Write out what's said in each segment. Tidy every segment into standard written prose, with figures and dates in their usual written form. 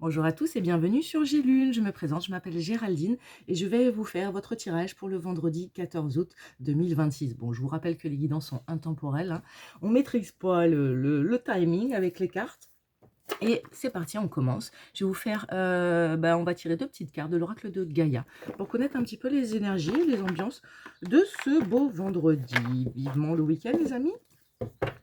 Bonjour à tous et bienvenue sur Gélune. Je me présente, je m'appelle Géraldine et je vais vous faire votre tirage pour le vendredi 14 août 2026. Bon, je vous rappelle que les guidances sont intemporelles, hein. On maîtrise pas le timing avec les cartes. Et c'est parti, on commence. Je vais vous faire, on va tirer deux petites cartes de l'oracle de Gaïa pour connaître un petit peu les énergies, les ambiances de ce beau vendredi. Vivement le week-end, les amis.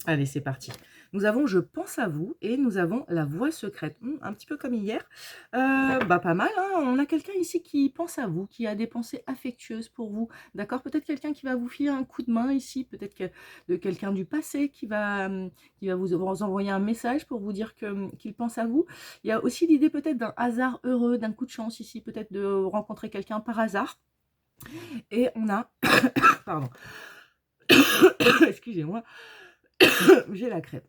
Allez, c'est parti. Nous avons Je pense à vous et nous avons La voix secrète. Un petit peu comme hier. Pas mal, hein. On a quelqu'un ici qui pense à vous, qui a des pensées affectueuses pour vous. D'accord? Peut-être quelqu'un qui va vous filer un coup de main ici. Peut-être que de quelqu'un du passé qui va vous envoyer un message pour vous dire qu'il pense à vous. Il y a aussi l'idée peut-être d'un hasard heureux, d'un coup de chance ici. Peut-être de rencontrer quelqu'un par hasard. Et on a... Pardon. Excusez-moi. J'ai la crêpe.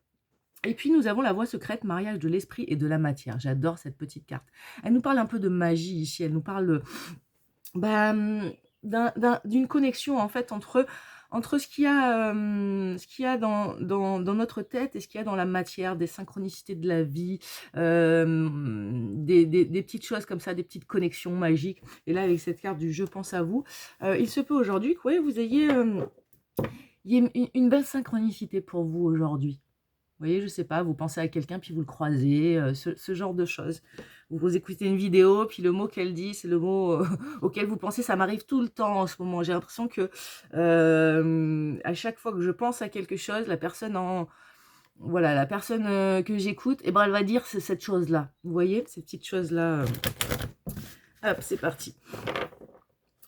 Et puis nous avons La voie secrète, mariage de l'esprit et de la matière. J'adore cette petite carte. Elle nous parle un peu de magie ici. Elle nous parle d'une connexion en fait entre ce qu'il y a dans notre tête et ce qu'il y a dans la matière, des synchronicités de la vie, des petites choses comme ça, des petites connexions magiques. Et là, avec cette carte du Je pense à vous, il se peut aujourd'hui que vous ayez une belle synchronicité pour vous aujourd'hui. Vous voyez, je sais pas, vous pensez à quelqu'un, puis vous le croisez, ce genre de choses. Vous écoutez une vidéo, puis le mot qu'elle dit, c'est le mot auquel vous pensez. Ça m'arrive tout le temps en ce moment. J'ai l'impression que à chaque fois que je pense à quelque chose, la personne que j'écoute, elle va dire c'est cette chose-là. Vous voyez, ces petites choses-là. Hop, c'est parti.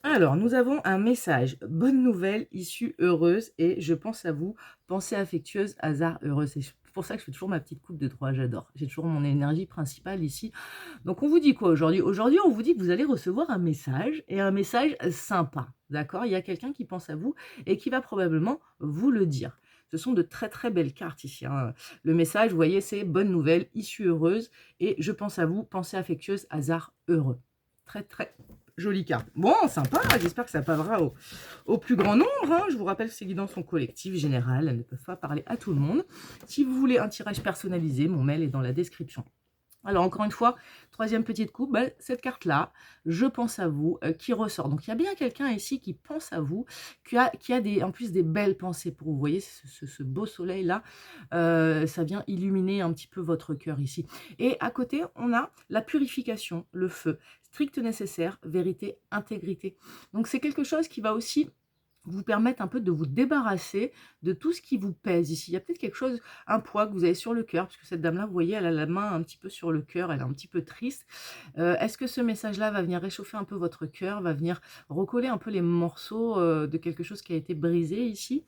Alors, nous avons un message. Bonne nouvelle, issue heureuse et je pense à vous. Pensée affectueuse, hasard heureux. C'est pour ça que je fais toujours ma petite coupe de 3, j'adore. J'ai toujours mon énergie principale ici. Donc, on vous dit quoi aujourd'hui? Aujourd'hui, on vous dit que vous allez recevoir un message et un message sympa. D'accord? Il y a quelqu'un qui pense à vous et qui va probablement vous le dire. Ce sont de très très belles cartes ici, hein. Le message, vous voyez, c'est bonne nouvelle, issue heureuse et je pense à vous, pensée affectueuse, hasard heureux. Très très jolie carte. Bon, sympa, j'espère que ça parlera au plus grand nombre, hein. Je vous rappelle que ces guidances sont collectives, générales, elles ne peuvent pas parler à tout le monde. Si vous voulez un tirage personnalisé, mon mail est dans la description. Alors, encore une fois, troisième petite coupe, cette carte-là, je pense à vous, qui ressort. Donc, il y a bien quelqu'un ici qui pense à vous, qui a en plus des belles pensées pour vous. Vous voyez, ce beau soleil-là, ça vient illuminer un petit peu votre cœur ici. Et à côté, on a la purification, le feu, strict nécessaire, vérité, intégrité. Donc, c'est quelque chose qui va aussi vous permettre un peu de vous débarrasser de tout ce qui vous pèse ici. Il y a peut-être quelque chose, un poids que vous avez sur le cœur, parce que cette dame-là, vous voyez, elle a la main un petit peu sur le cœur, elle est un petit peu triste. Est-ce que ce message-là va venir réchauffer un peu votre cœur, va venir recoller un peu les morceaux de quelque chose qui a été brisé ici?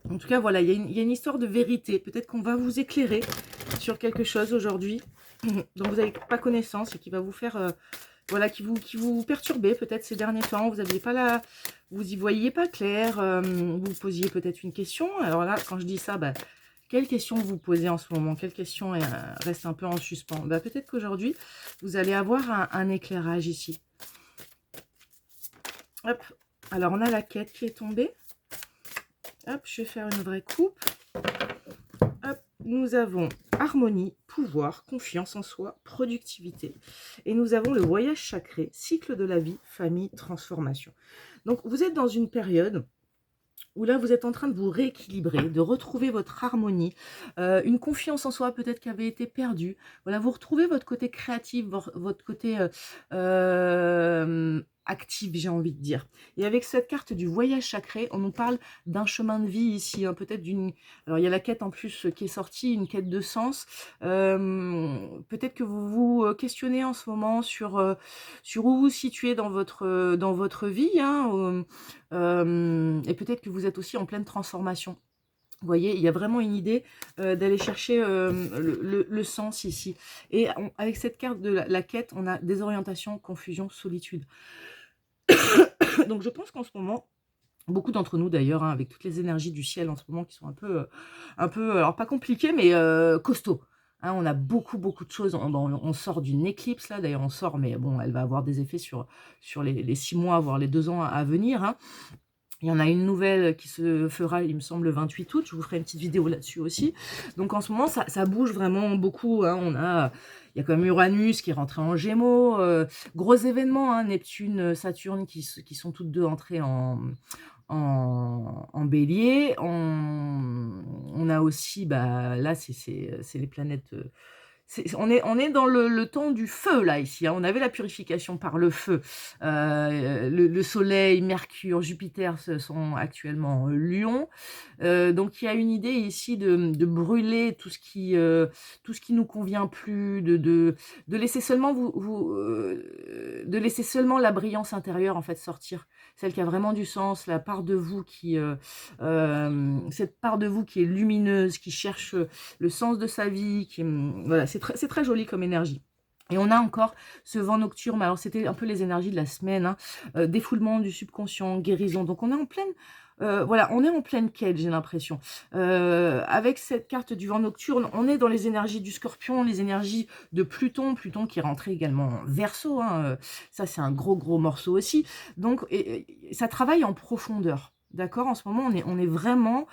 En tout cas, voilà, il y a une histoire de vérité. Peut-être qu'on va vous éclairer sur quelque chose aujourd'hui dont vous n'avez pas connaissance et qui va vous faire... qui vous perturbez peut-être ces derniers temps, vous y voyez pas clair, vous posiez peut-être une question. Alors là, quand je dis ça, quelle question vous posez en ce moment? Quelle question reste un peu en suspens? Peut-être qu'aujourd'hui, vous allez avoir un éclairage ici. Hop, alors on a la quête qui est tombée. Hop, je vais faire une vraie coupe. Hop, nous avons harmonie, pouvoir, confiance en soi, productivité. Et nous avons le voyage sacré, cycle de la vie, famille, transformation. Donc, vous êtes dans une période où là, vous êtes en train de vous rééquilibrer, de retrouver votre harmonie, une confiance en soi peut-être qui avait été perdue. Voilà, vous retrouvez votre côté créatif, votre côté actif, j'ai envie de dire. Et avec cette carte du voyage sacré, on nous parle d'un chemin de vie ici, hein, peut-être d'une... Alors, il y a la quête en plus qui est sortie, une quête de sens. Peut-être que vous vous questionnez en ce moment sur où vous vous situez dans votre vie, hein, et peut-être que vous êtes aussi en pleine transformation. Vous voyez, il y a vraiment une idée d'aller chercher le sens ici. Et avec cette carte de la quête, on a désorientation, confusion, solitude. Donc je pense qu'en ce moment, beaucoup d'entre nous d'ailleurs, hein, avec toutes les énergies du ciel en ce moment qui sont un peu alors pas compliquées, mais costauds. Hein, on a beaucoup de choses. On sort d'une éclipse là, d'ailleurs on sort, mais bon, elle va avoir des effets sur les 6 mois, voire les 2 ans à venir. Hein. Il y en a une nouvelle qui se fera, il me semble, le 28 août. Je vous ferai une petite vidéo là-dessus aussi. Donc en ce moment, ça bouge vraiment beaucoup. Hein. Il y a quand même Uranus qui est rentré en Gémeaux. Gros événements, hein, Neptune, Saturne qui sont toutes deux entrées en Bélier. On a aussi, bah, là, c'est les planètes. On est dans le temps du feu, là, ici. Hein. On avait la purification par le feu. Le Soleil, Mercure, Jupiter sont actuellement en Lion. Donc, il y a une idée ici de brûler tout ce qui nous convient plus, de laisser seulement de laisser seulement la brillance intérieure, en fait, sortir. Celle qui a vraiment du sens, la part de vous cette part de vous qui est lumineuse, qui cherche le sens de sa vie, voilà, c'est très joli comme énergie. Et on a encore ce vent nocturne, alors c'était un peu les énergies de la semaine, hein, défoulement du subconscient, guérison. Donc on est en pleine, voilà, on est en pleine quête, j'ai l'impression. Avec cette carte du vent nocturne, on est dans les énergies du Scorpion, les énergies de Pluton qui est rentré également en Verseau. Hein, ça c'est un gros morceau aussi. Donc ça travaille en profondeur. D'accord, en ce moment, on est vraiment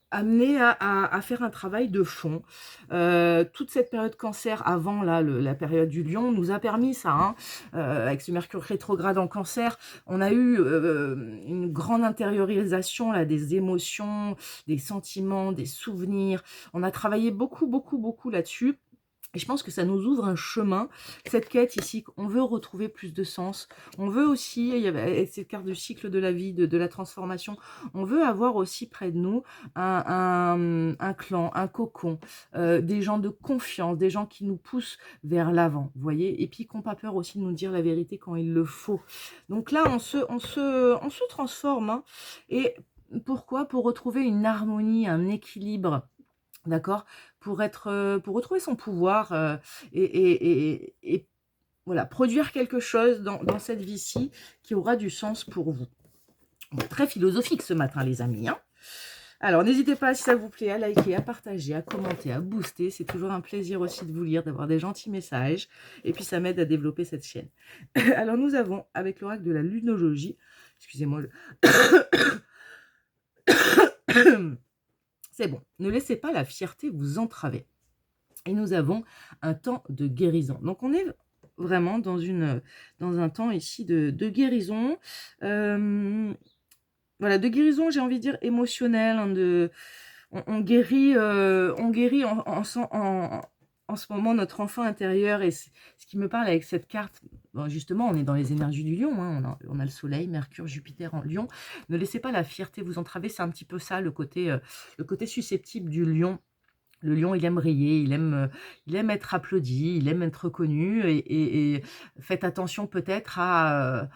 amené à faire un travail de fond. Toute cette période cancer avant la période du lion nous a permis ça, hein, avec ce Mercure rétrograde en cancer, on a eu une grande intériorisation là, des émotions, des sentiments, des souvenirs. On a travaillé beaucoup là-dessus. Et je pense que ça nous ouvre un chemin, cette quête ici, on veut retrouver plus de sens. On veut aussi, il y avait cette carte du cycle de la vie, de la transformation, on veut avoir aussi près de nous un clan, un cocon, des gens de confiance, des gens qui nous poussent vers l'avant, vous voyez, et puis qui n'ont pas peur aussi de nous dire la vérité quand il le faut. Donc là, on se transforme, hein, et pourquoi? Pour retrouver une harmonie, un équilibre. D'accord, pour retrouver son pouvoir et voilà, produire quelque chose dans cette vie-ci qui aura du sens pour vous. Bon, très philosophique ce matin, les amis. Hein. Alors, n'hésitez pas, si ça vous plaît, à liker, à partager, à commenter, à booster. C'est toujours un plaisir aussi de vous lire, d'avoir des gentils messages. Et puis, ça m'aide à développer cette chaîne. Alors, nous avons, avec l'oracle de la lunologie, excusez-moi, c'est bon, ne laissez pas la fierté vous entraver. Et nous avons un temps de guérison. Donc, on est vraiment dans un temps ici de guérison. Voilà, de guérison, j'ai envie de dire émotionnelle. Hein, on guérit en ce moment notre enfant intérieur. Et ce qui me parle avec cette carte, bon, justement, on est dans les énergies du lion. Hein, on a le soleil, Mercure, Jupiter en lion. Ne laissez pas la fierté vous entraver. C'est un petit peu ça, le côté susceptible du lion. Le lion, il aime briller, il aime être applaudi, il aime être reconnu. Et faites attention peut-être à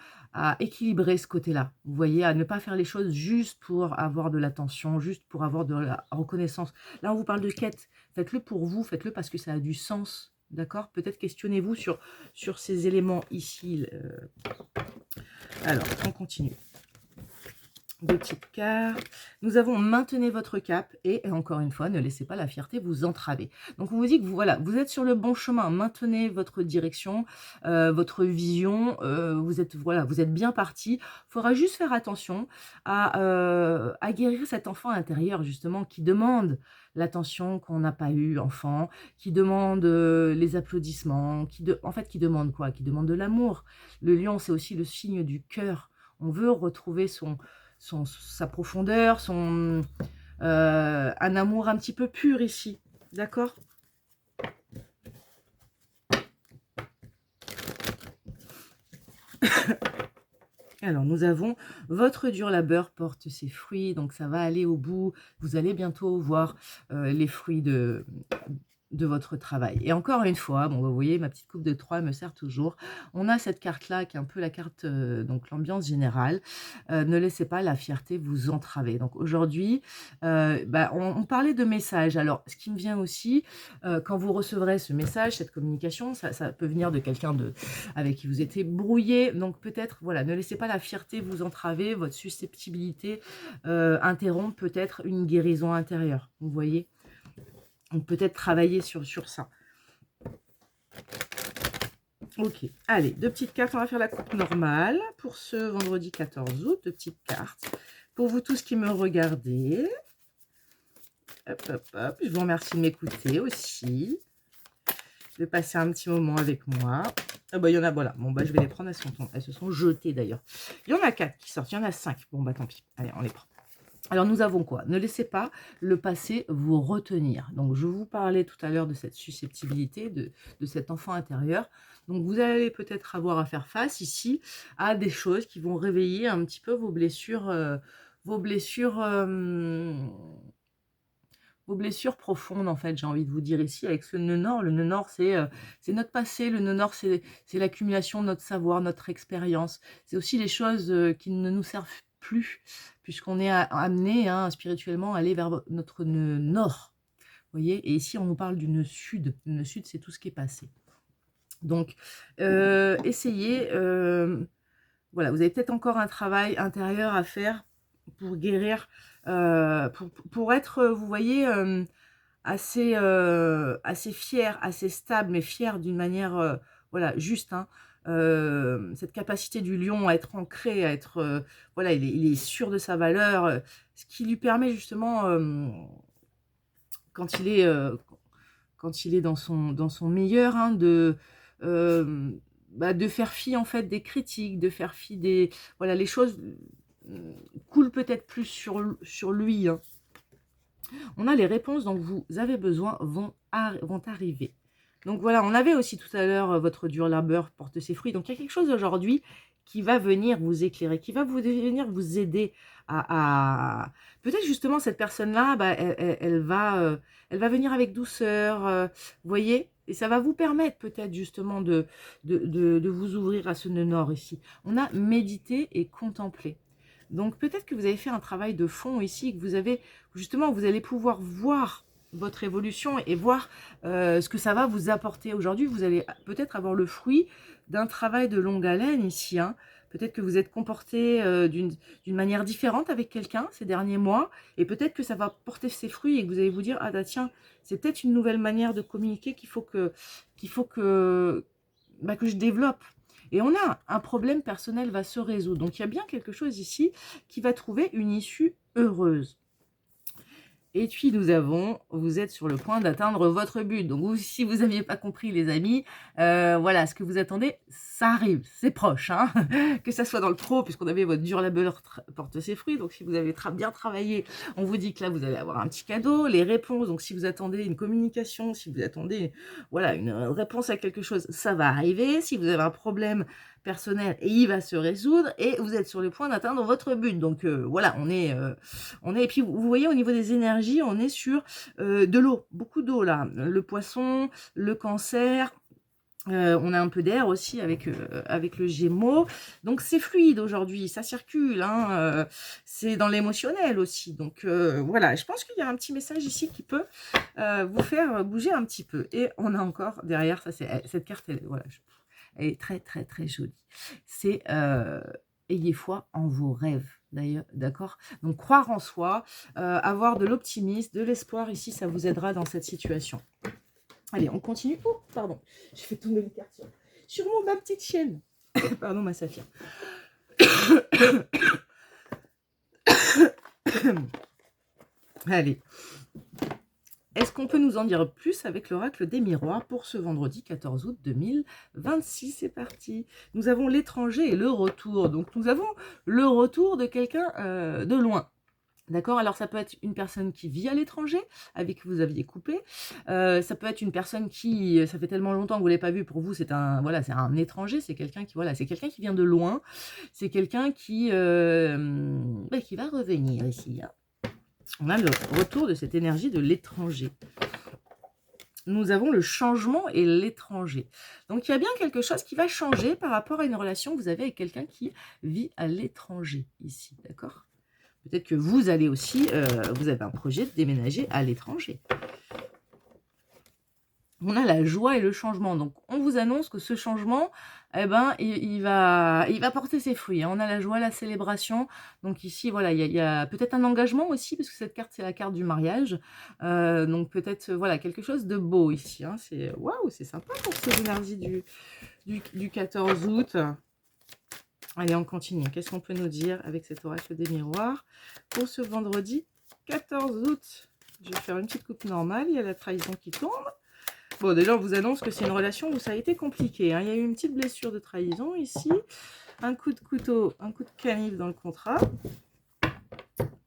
équilibrer ce côté-là. Vous voyez, à ne pas faire les choses juste pour avoir de l'attention, juste pour avoir de la reconnaissance. Là, on vous parle de quête. Faites-le pour vous, faites-le parce que ça a du sens. D'accord? Peut-être questionnez-vous sur ces éléments ici. Alors, on continue. Deux petites cartes. Nous avons maintenez votre cap et encore une fois, ne laissez pas la fierté vous entraver. Donc, on vous dit que vous êtes sur le bon chemin. Maintenez votre direction, votre vision. Vous êtes bien parti. Il faudra juste faire attention à guérir cet enfant intérieur, justement, qui demande l'attention qu'on n'a pas eue, enfant, qui demande les applaudissements, qui demande quoi? Qui demande de l'amour. Le lion, c'est aussi le signe du cœur. On veut retrouver sa profondeur, un amour un petit peu pur ici, d'accord? Alors, nous avons votre dur labeur porte ses fruits, donc ça va aller au bout. Vous allez bientôt voir les fruits de votre travail. Et encore une fois, bon, vous voyez, ma petite coupe de 3 me sert toujours. On a cette carte-là qui est un peu la carte, donc l'ambiance générale. Ne laissez pas la fierté vous entraver. Donc aujourd'hui, on parlait de message. Alors, ce qui me vient aussi, quand vous recevrez ce message, cette communication, ça peut venir de quelqu'un avec qui vous étiez brouillé. Donc peut-être, voilà, ne laissez pas la fierté vous entraver, votre susceptibilité interrompt peut-être une guérison intérieure. Vous voyez? Donc peut-être travailler sur ça. Ok, allez, 2 petites cartes. On va faire la coupe normale pour ce vendredi 14 août. 2 petites cartes. Pour vous tous qui me regardez. Hop, hop, hop. Je vous remercie de m'écouter aussi. De passer un petit moment avec moi. Ah bah, il y en a, voilà. Bon, bah, je vais les prendre. Elles se sont jetées d'ailleurs. Il y en a 4 qui sortent. Il y en a 5. Bon, bah, tant pis. Allez, on les prend. Alors, nous avons quoi? Ne laissez pas le passé vous retenir. Donc, je vous parlais tout à l'heure de cette susceptibilité, de cet enfant intérieur. Donc, vous allez peut-être avoir à faire face ici à des choses qui vont réveiller un petit peu vos blessures, vos blessures profondes, en fait, j'ai envie de vous dire ici, avec ce nœud nord. Le nœud nord, c'est notre passé. Le nœud nord, c'est l'accumulation de notre savoir, notre expérience. C'est aussi les choses qui ne nous servent plus, puisqu'on est amené spirituellement à aller vers notre nœud nord. Vous voyez? Et ici, on nous parle du nœud sud. Le nœud sud, c'est tout ce qui est passé. Donc, essayez... voilà, vous avez peut-être encore un travail intérieur à faire pour guérir, pour être, vous voyez, assez, assez fier, assez stable, mais fier d'une manière, voilà, juste, hein. Cette capacité du lion à être ancré, à être, voilà, il est sûr de sa valeur, ce qui lui permet justement, quand quand il est dans son meilleur, hein, de faire fi en fait des critiques, de faire fi des... Voilà, les choses coulent peut-être plus sur lui, hein. On a les réponses dont vous avez besoin vont arriver. Donc voilà, on avait aussi tout à l'heure votre dur labeur porte ses fruits. Donc il y a quelque chose aujourd'hui qui va venir vous éclairer, qui va venir vous aider à... Peut-être justement cette personne-là, bah, elle va venir avec douceur, vous voyez. Et ça va vous permettre peut-être justement de vous ouvrir à ce nœud nord ici. On a médité et contemplé. Donc peut-être que vous avez fait un travail de fond ici, que vous avez justement, vous allez pouvoir voir votre évolution et voir ce que ça va vous apporter. Aujourd'hui, vous allez peut-être avoir le fruit d'un travail de longue haleine ici, hein. Peut-être que vous êtes comporté d'une manière différente avec quelqu'un ces derniers mois, et peut-être que ça va porter ses fruits et que vous allez vous dire, ah bah tiens, c'est peut-être une nouvelle manière de communiquer qu'il faut que je développe. Et on a un problème personnel va se résoudre. Donc il y a bien quelque chose ici qui va trouver une issue heureuse. Et puis nous avons, vous êtes sur le point d'atteindre votre but. Donc si vous n'aviez pas compris les amis, voilà, ce que vous attendez, ça arrive, c'est proche, hein. Que ça soit dans le pro, puisqu'on avait votre dur labeur porte ses fruits. Donc si vous avez bien travaillé, on vous dit que là vous allez avoir un petit cadeau, les réponses. Donc si vous attendez une communication, si vous attendez voilà, une réponse à quelque chose, ça va arriver. Si vous avez un problème personnel, et il va se résoudre, et vous êtes sur le point d'atteindre votre but. Donc voilà, on est et puis vous voyez au niveau des énergies, on est sur de l'eau, beaucoup d'eau là, le poisson, le cancer. On a un peu d'air aussi avec le Gémeaux, donc c'est fluide aujourd'hui, ça circule, hein, c'est dans l'émotionnel aussi. Donc voilà, je pense qu'il y a un petit message ici qui peut vous faire bouger un petit peu. Et on a encore derrière, ça c'est cette carte, voilà, elle est très très très jolie. C'est ayez foi en vos rêves. D'ailleurs, d'accord. Donc croire en soi, avoir de l'optimisme, de l'espoir ici, ça vous aidera dans cette situation. Allez, on continue. Oh, pardon, j'ai fait tomber les cartes sur ma petite chienne. Pardon, ma Saphir. Allez. Est-ce qu'on peut nous en dire plus avec l'oracle des miroirs pour ce vendredi 14 août 2026? C'est parti. Nous avons l'étranger et le retour. Donc, nous avons le retour de quelqu'un de loin. D'accord? Alors, ça peut être une personne qui vit à l'étranger, avec qui vous aviez coupé. Ça peut être une personne qui, ça fait tellement longtemps que vous ne l'avez pas vu, pour vous, c'est voilà, c'est un étranger, c'est quelqu'un qui, voilà, c'est quelqu'un qui vient de loin. C'est quelqu'un qui va revenir ici, hein. On a le retour de cette énergie de l'étranger. Nous avons le changement et l'étranger. Donc, il y a bien quelque chose qui va changer par rapport à une relation que vous avez avec quelqu'un qui vit à l'étranger, ici, d'accord? Peut-être que vous allez aussi, vous avez un projet de déménager à l'étranger. On a la joie et le changement. Donc, on vous annonce que ce changement eh ben, il va porter ses fruits, hein. On a la joie, la célébration. Donc ici, voilà, il y a peut-être un engagement aussi, parce que cette carte, c'est la carte du mariage. Donc peut-être, voilà, quelque chose de beau ici, hein. C'est waouh, c'est sympa pour ces énergies du 14 août. Allez, on continue. Qu'est-ce qu'on peut nous dire avec cet oracle des miroirs pour ce vendredi 14 août? Je vais faire une petite coupe normale. Il y a la trahison qui tombe. Bon, déjà, on vous annonce que c'est une relation où ça a été compliqué, hein. Il y a eu une petite blessure de trahison ici. Un coup de couteau, un coup de canif dans le contrat.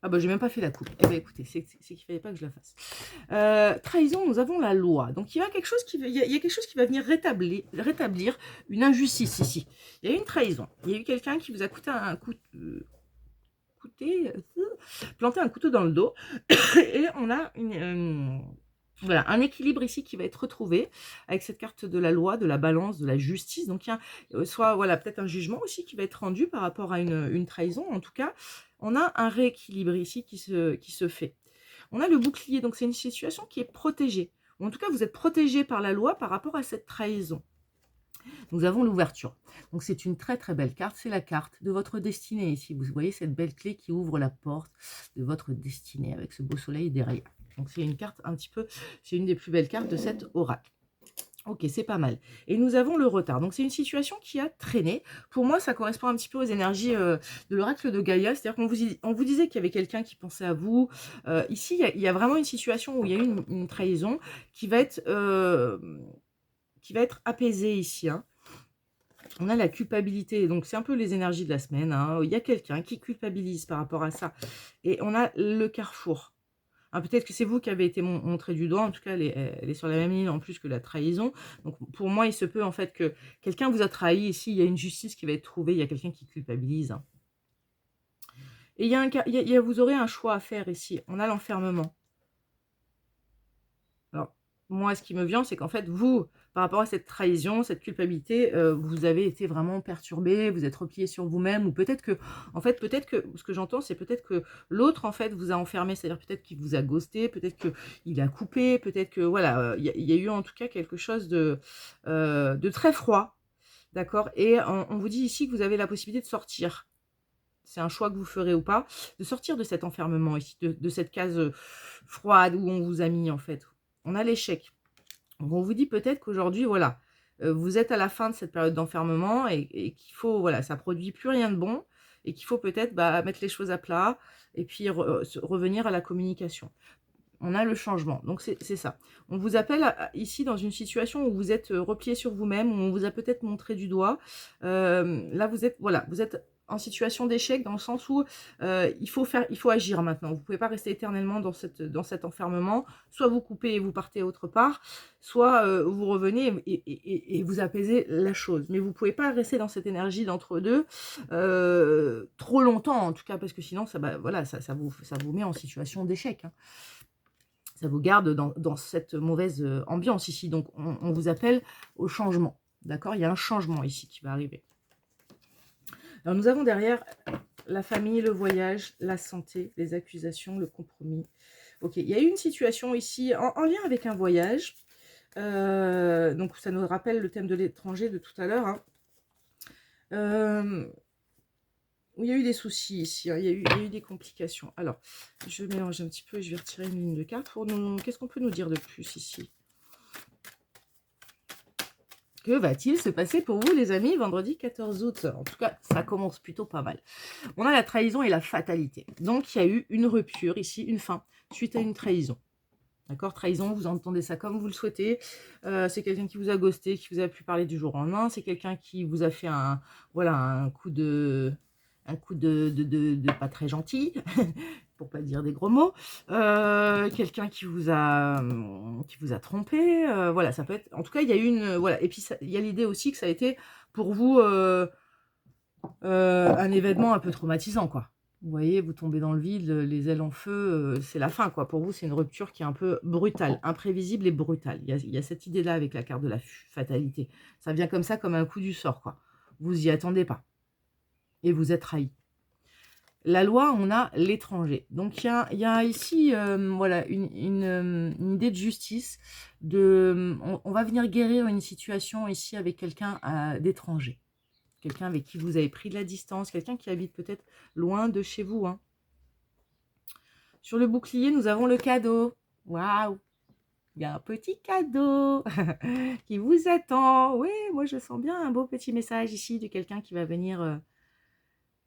Ah bah, j'ai même pas fait la coupe. Eh ben écoutez, c'est qu'il fallait pas que je la fasse. Trahison, nous avons la loi. Donc il y a quelque chose il y a quelque chose qui va venir rétablir une injustice ici. Il y a eu une trahison. Il y a eu quelqu'un qui vous a coûté un coup, planté un couteau dans le dos. Et on a voilà, un équilibre ici qui va être retrouvé avec cette carte de la loi, de la balance, de la justice. Donc, il y a soit voilà, peut-être un jugement aussi qui va être rendu par rapport à une trahison. En tout cas, on a un rééquilibre ici qui se fait. On a le bouclier, donc c'est une situation qui est protégée. Ou en tout cas, vous êtes protégé par la loi par rapport à cette trahison. Nous avons l'ouverture. Donc, c'est une très très belle carte. C'est la carte de votre destinée ici. Vous voyez cette belle clé qui ouvre la porte de votre destinée avec ce beau soleil derrière. Donc, c'est une carte un petit peu, c'est une des plus belles cartes de cet oracle. Ok, c'est pas mal. Et nous avons le retard. Donc, c'est une situation qui a traîné. Pour moi, ça correspond un petit peu aux énergies de l'oracle de Gaïa. C'est-à-dire qu'on vous disait qu'il y avait quelqu'un qui pensait à vous. Ici, il y a vraiment une situation où il y a eu une trahison qui va être apaisée ici, hein. On a la culpabilité, donc c'est un peu les énergies de la semaine, hein. Il y a quelqu'un qui culpabilise par rapport à ça. Et on a le carrefour. Peut-être que c'est vous qui avez été montré du doigt. En tout cas, elle est sur la même ligne en plus que la trahison. Donc, pour moi, il se peut en fait que quelqu'un vous a trahi. Ici, il y a une justice qui va être trouvée. Il y a quelqu'un qui culpabilise, hein. Et vous aurez un choix à faire ici. On a l'enfermement. Alors, moi, ce qui me vient, c'est qu'en fait, vous, par rapport à cette trahison, cette culpabilité, vous avez été vraiment perturbé, vous êtes replié sur vous-même, ou peut-être que, en fait, peut-être que, ce que j'entends, c'est peut-être que l'autre, en fait, vous a enfermé, c'est-à-dire peut-être qu'il vous a ghosté, peut-être qu'il a coupé, peut-être que, voilà, il y a eu en tout cas quelque chose de très froid, d'accord? Et on vous dit ici que vous avez la possibilité de sortir. C'est un choix que vous ferez ou pas, de sortir de cet enfermement ici, de cette case froide où on vous a mis, en fait. On a l'échec. Donc, on vous dit peut-être qu'aujourd'hui, voilà, vous êtes à la fin de cette période d'enfermement et qu'il faut, voilà, ça produit plus rien de bon et qu'il faut peut-être mettre les choses à plat et puis revenir à la communication. On a le changement, donc c'est ça. On vous appelle ici dans une situation où vous êtes replié sur vous-même, où on vous a peut-être montré du doigt. Là, vous êtes en situation d'échec dans le sens où il faut agir maintenant. Vous ne pouvez pas rester éternellement dans cet enfermement. Soit vous coupez et vous partez autre part, soit vous revenez et vous apaisez la chose. Mais vous ne pouvez pas rester dans cette énergie d'entre-deux trop longtemps, en tout cas, parce que sinon, ça vous met en situation d'échec, hein. Ça vous garde dans cette mauvaise ambiance ici. Donc, on vous appelle au changement. D'accord? Il y a un changement ici qui va arriver. Alors, nous avons derrière la famille, le voyage, la santé, les accusations, le compromis. Ok, il y a eu une situation ici en lien avec un voyage. Donc, ça nous rappelle le thème de l'étranger de tout à l'heure, hein. Il y a eu des soucis ici, hein. Il y a eu des complications. Alors, je mélange un petit peu et je vais retirer une ligne de carte pour nous. Qu'est-ce qu'on peut nous dire de plus ici? Que va-t-il se passer pour vous, les amis, vendredi 14 août? En tout cas, ça commence plutôt pas mal. On a la trahison et la fatalité. Donc, il y a eu une rupture ici, une fin, suite à une trahison. D'accord? Trahison, vous entendez ça comme vous le souhaitez. C'est quelqu'un qui vous a ghosté, qui vous a pu parler du jour au lendemain. C'est quelqu'un qui vous a fait un coup de pas très gentil, pour pas dire des gros mots. Quelqu'un qui vous a trompé. Voilà, ça peut être. En tout cas, il y a une. Voilà. Et puis, il y a l'idée aussi que ça a été pour vous un événement un peu traumatisant, quoi. Vous voyez, vous tombez dans le vide, les ailes en feu, c'est la fin, quoi. Pour vous, c'est une rupture qui est un peu brutale, imprévisible et brutale. Il y a cette idée-là avec la carte de la fatalité. Ça vient comme ça, comme un coup du sort, quoi. Vous y attendez pas. Et vous êtes trahi. la loi, on a l'étranger. Donc, il y a ici voilà, une idée de justice. On va venir guérir une situation ici avec quelqu'un d'étranger. Quelqu'un avec qui vous avez pris de la distance, quelqu'un qui habite peut-être loin de chez vous. Hein. Sur le bouclier, nous avons le cadeau. Waouh! Il y a un petit cadeau qui vous attend. Oui, moi je sens bien un beau petit message ici de quelqu'un qui va venir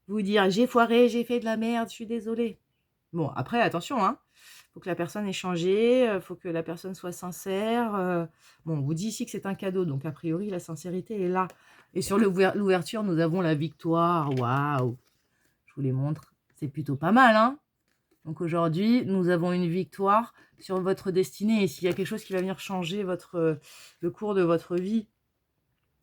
vous dire « J'ai foiré, j'ai fait de la merde, je suis désolée ». Bon, après, attention, hein. Faut que la personne ait changé, faut que la personne soit sincère. Bon, on vous dit ici que c'est un cadeau, donc a priori, la sincérité est là. Et sur l'ouverture, nous avons la victoire. Waouh! Je vous les montre. C'est plutôt pas mal, hein. Donc aujourd'hui, nous avons une victoire sur votre destinée. Et s'il y a quelque chose qui va venir changer le cours de votre vie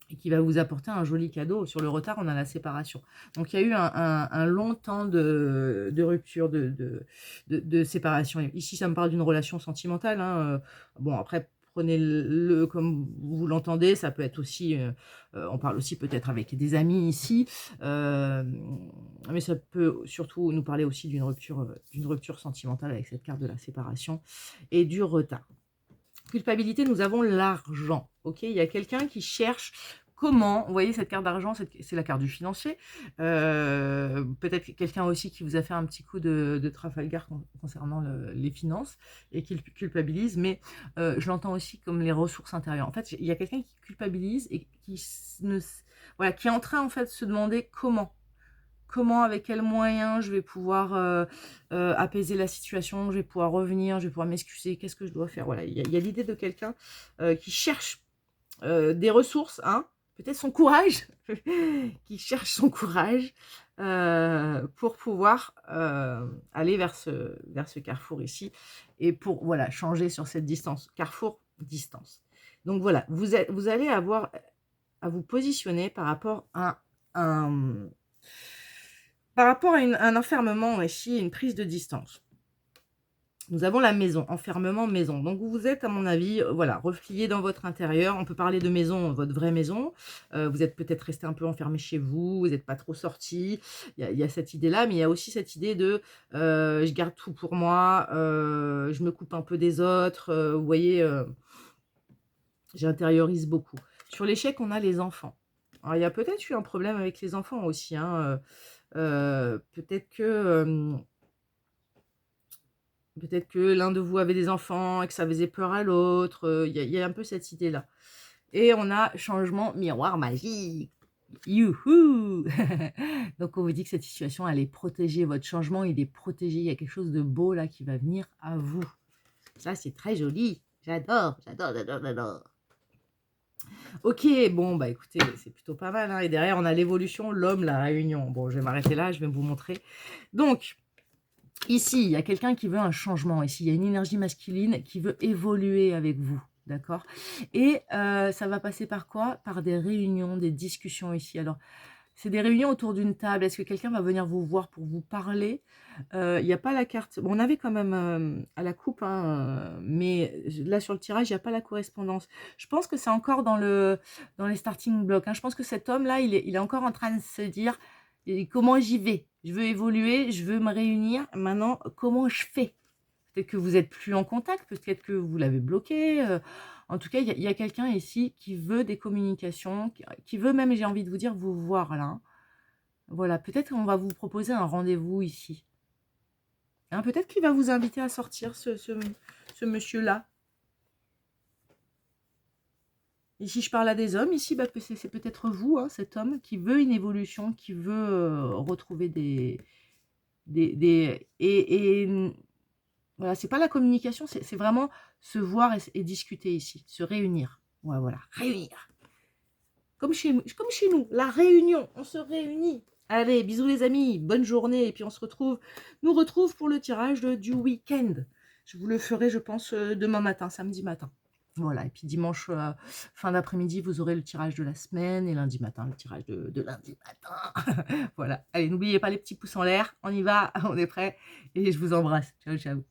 et qui va vous apporter un joli cadeau, sur le retard, on a la séparation. Donc il y a eu un long temps de rupture, de séparation. Ici, ça me parle d'une relation sentimentale. Hein. Bon, après, prenez-le comme vous l'entendez. Ça peut être aussi, on parle aussi peut-être avec des amis ici, mais ça peut surtout nous parler aussi d'une rupture sentimentale avec cette carte de la séparation et du retard. Culpabilité, nous avons l'argent. Ok, il y a quelqu'un qui cherche comment, vous voyez cette carte d'argent, c'est la carte du financier. Peut-être quelqu'un aussi qui vous a fait un petit coup de Trafalgar concernant les finances et qui culpabilise, mais je l'entends aussi comme les ressources intérieures. En fait, il y a quelqu'un qui culpabilise et qui est en train en fait de se demander comment, avec quels moyens je vais pouvoir apaiser la situation, je vais pouvoir revenir, je vais pouvoir m'excuser, qu'est-ce que je dois faire. Voilà, il y a l'idée de quelqu'un qui cherche des ressources, hein, peut-être son courage, qui cherche son courage pour pouvoir aller vers ce carrefour ici et pour voilà, changer sur cette distance. Carrefour, distance. Donc voilà, vous allez avoir à vous positionner par rapport à un enfermement ici, une prise de distance. Nous avons la maison, enfermement maison. Donc vous êtes, à mon avis, voilà, replié dans votre intérieur. On peut parler de maison, votre vraie maison. Vous êtes peut-être resté un peu enfermé chez vous, vous n'êtes pas trop sorti. Il y a cette idée-là, mais il y a aussi cette idée de je garde tout pour moi, je me coupe un peu des autres. Vous voyez, j'intériorise beaucoup. Sur l'échec, on a les enfants. Alors, il y a peut-être eu un problème avec les enfants aussi. Hein, peut-être que l'un de vous avait des enfants et que ça faisait peur à l'autre. Il y a un peu cette idée-là. Et on a changement miroir magique. Youhou. Donc on vous dit que cette situation, elle est protégée. Votre changement, il est protégé. Il y a quelque chose de beau là qui va venir à vous. Ça, c'est très joli. J'adore. Ok, bon, bah écoutez, c'est plutôt pas mal. Hein. Et derrière, on a l'évolution, l'homme, la réunion. Bon, je vais m'arrêter là, je vais vous montrer. Donc, ici, il y a quelqu'un qui veut un changement. Ici, il y a une énergie masculine qui veut évoluer avec vous. D'accord? Et ça va passer par quoi? Par des réunions, des discussions ici. Alors, c'est des réunions autour d'une table. Est-ce que quelqu'un va venir vous voir pour vous parler? Il n'y a pas la carte. Bon, on avait quand même à la coupe, hein, mais là, sur le tirage, il n'y a pas la correspondance. Je pense que c'est encore dans les starting blocks. Hein. Je pense que cet homme-là, il est encore en train de se dire comment j'y vais? Je veux évoluer, je veux me réunir. Maintenant, comment je fais? Peut-être que vous n'êtes plus en contact, peut-être que vous l'avez bloqué. En tout cas, il y a quelqu'un ici qui veut des communications, qui veut même, j'ai envie de vous dire, vous voir là. Voilà, peut-être qu'on va vous proposer un rendez-vous ici. Hein, peut-être qu'il va vous inviter à sortir, ce monsieur-là. Ici, je parle à des hommes. Ici, bah, c'est peut-être vous, hein, cet homme, qui veut une évolution, qui veut retrouver voilà, c'est pas la communication, c'est vraiment se voir et discuter ici, se réunir. Ouais, voilà, réunir. Comme chez nous, la réunion, on se réunit. Allez, bisous les amis, bonne journée, et puis on se nous retrouve pour le tirage du week-end. Je vous le ferai, je pense, demain matin, samedi matin. Voilà, et puis dimanche, fin d'après-midi, vous aurez le tirage de la semaine, et lundi matin, le tirage de lundi matin. Voilà, allez, n'oubliez pas les petits pouces en l'air, on y va, on est prêt, et je vous embrasse. Ciao, ciao.